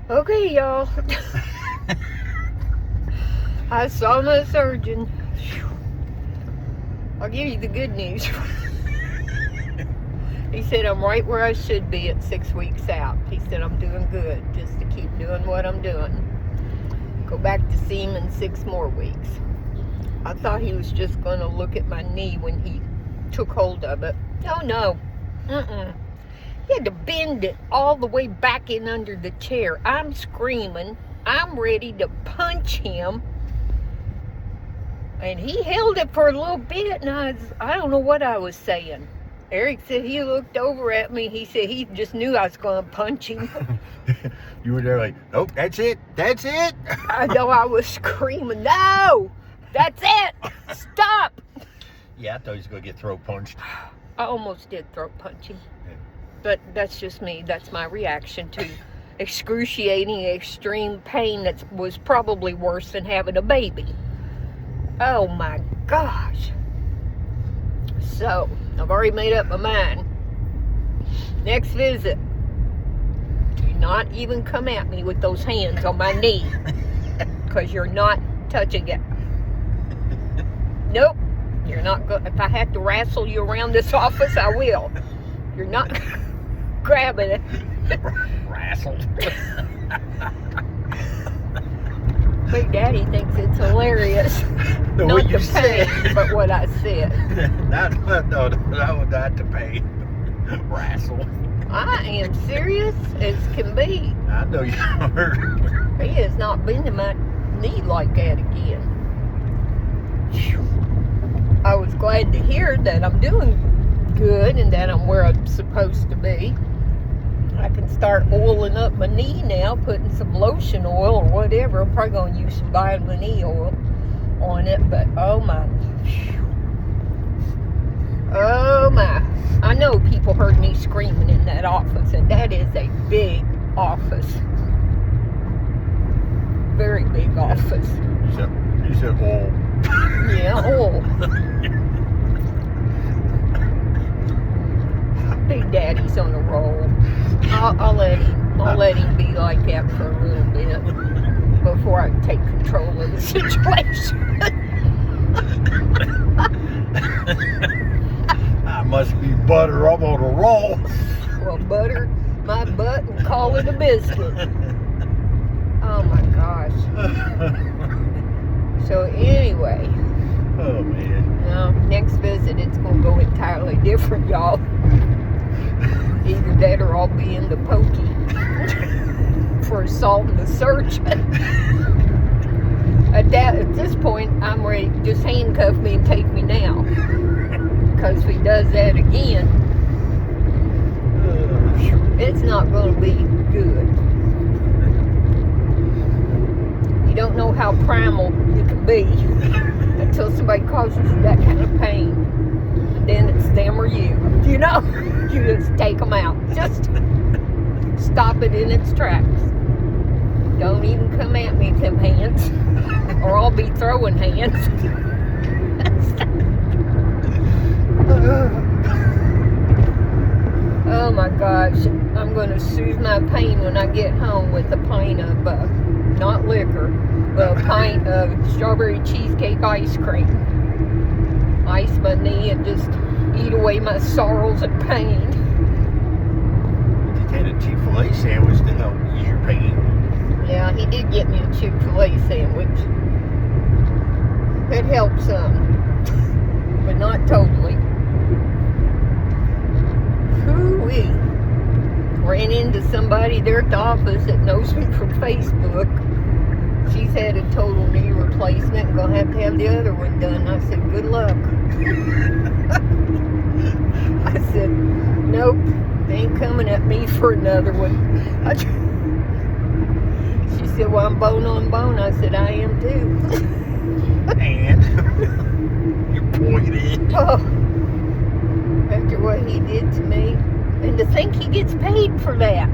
Okay, y'all. I saw my surgeon. I'll give you the good news. He said I'm right where I should be at 6 weeks out. He said I'm doing good, just to keep doing what I'm doing. Go back to see him in 6 more weeks. I thought he was just going to look at my knee when he took hold of it. Oh, no. He had to bend it all the way back in under the chair. I'm screaming. I'm ready to punch him. And he held it for a little bit, and I don't know what I was saying. Eric said he looked over at me. He said he just knew I was going to punch him. You were there like, nope, that's it. That's it. I know I was screaming, no, that's it. Stop. Yeah, I thought he was going to get throat punched. I almost did throat punch him. Yeah. But that's just me. That's my reaction to excruciating, extreme pain that was probably worse than having a baby. Oh my gosh. So, I've already made up my mind. Next visit, do not even come at me with those hands on my knee. Because you're not touching it. Nope. You're not going. If I have to wrestle you around this office, I will. You're not grabbing it. Wrestled. Big Daddy thinks it's hilarious. No, Not what you the pain, said. but what I said. Not the pain. Wrestle. I am serious as can be. I know you are. He has not been to my knee like that again. Whew. I was glad to hear that I'm doing good and that I'm where I'm supposed to be. I can start oiling up my knee now, putting some lotion oil or whatever. I'm probably going to use some vitamin E oil on it, but oh my. Oh my. I know people heard me screaming in that office, and that is a big office. Very big office. You said oil. Yeah, oil. Big Daddy's on a roll. I'll let him be like that for a little bit before I take control of the situation. I must be butter. I'm on a roll. Well, butter my butt and call it a biscuit. Oh my gosh. So anyway. Oh man. Now, next visit it's gonna go entirely different, y'all. Either that or I'll be in the pokey for assaulting the surgeon. At this point, I'm ready. Just handcuff me and take me now. Because if he does that again, it's not going to be good. You don't know how primal you can be until somebody causes you that kind of pain. And then it's them or you. You know? You just take them out. Just stop it in its tracks. Don't even come at me with them hands, or I'll be throwing hands. Oh my gosh. I'm going to soothe my pain when I get home with a pint of, not liquor, but a pint of strawberry cheesecake ice cream. Ice my knee and just eat away my sorrows and pain. You had a Chick-fil-A sandwich to help ease your pain. Yeah, he did get me a Chick-fil-A sandwich. It helped some, but not totally. Hoo-wee. Ran into somebody there at the office that knows me from Facebook. She's had a total knee replacement and gonna have the other one done. I said, good luck. I said, nope, they ain't coming at me for another one. She said, well, I'm bone on bone. I said, I am too. And you pointed. Oh, after what he did to me. And to think he gets paid for that.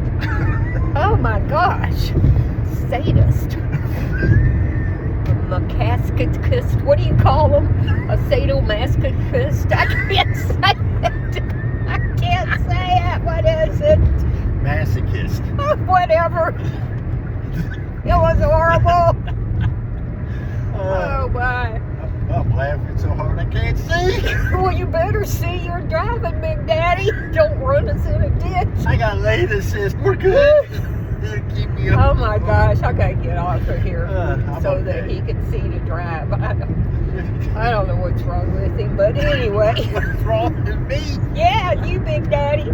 Oh my gosh. Sadist. A masochist. What do you call them? A sadomasochist? I can't say it. I can't say it. What is it? Masochist. Whatever. It was horrible. Oh my. I'm laughing so hard I can't see. Well, you better see you're driving, Big Daddy. Don't run us in a ditch. I got lane assist. We're good. Keep me up. Oh my gosh, I gotta get off of here so I'm that okay. he can see to drive. I don't know what's wrong with him, but anyway. What's wrong with me? Yeah, you Big Daddy.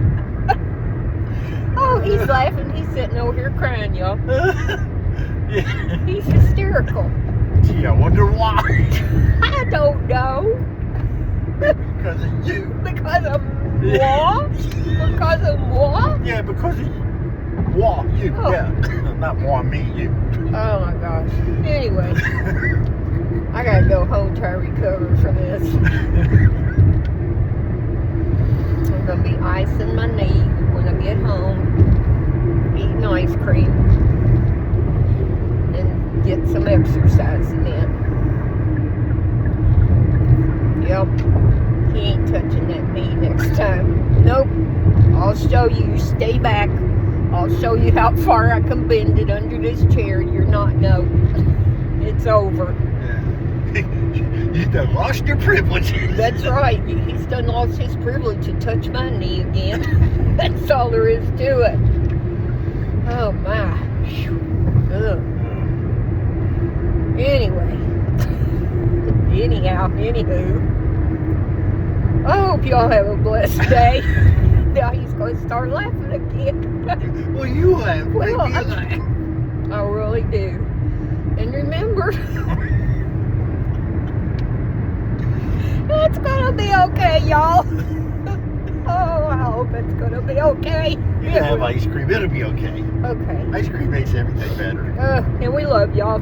Oh, he's laughing. He's sitting over here crying, y'all. Yeah. He's hysterical. Gee, I wonder why. I don't know. Because of you. Because of what? Because of what? Yeah, because of you. Moi, you. Oh. Yeah. Not moi, me, you. Oh my gosh. Anyway, I gotta go home try to recover from this. I'm gonna be icing my knee when I get home, eating ice cream, and get some exercising in. Yep, he ain't touching that knee next time. Nope. I'll show you. Stay back. I'll show you how far I can bend it under this chair. You're not, no. It's over. Yeah. You done lost your privilege. That's right. He's done lost his privilege to touch my knee again. That's all there is to it. Oh my. Ugh. Anyway. Anywho. I hope y'all have a blessed day. Now he's going to start laughing again. Well, you laugh. Well, Make me laugh. I really do. And remember, it's gonna be okay, y'all. Oh, I hope it's gonna be okay. You can have ice cream. It'll be okay. Okay. Ice cream makes everything better. And we love y'all.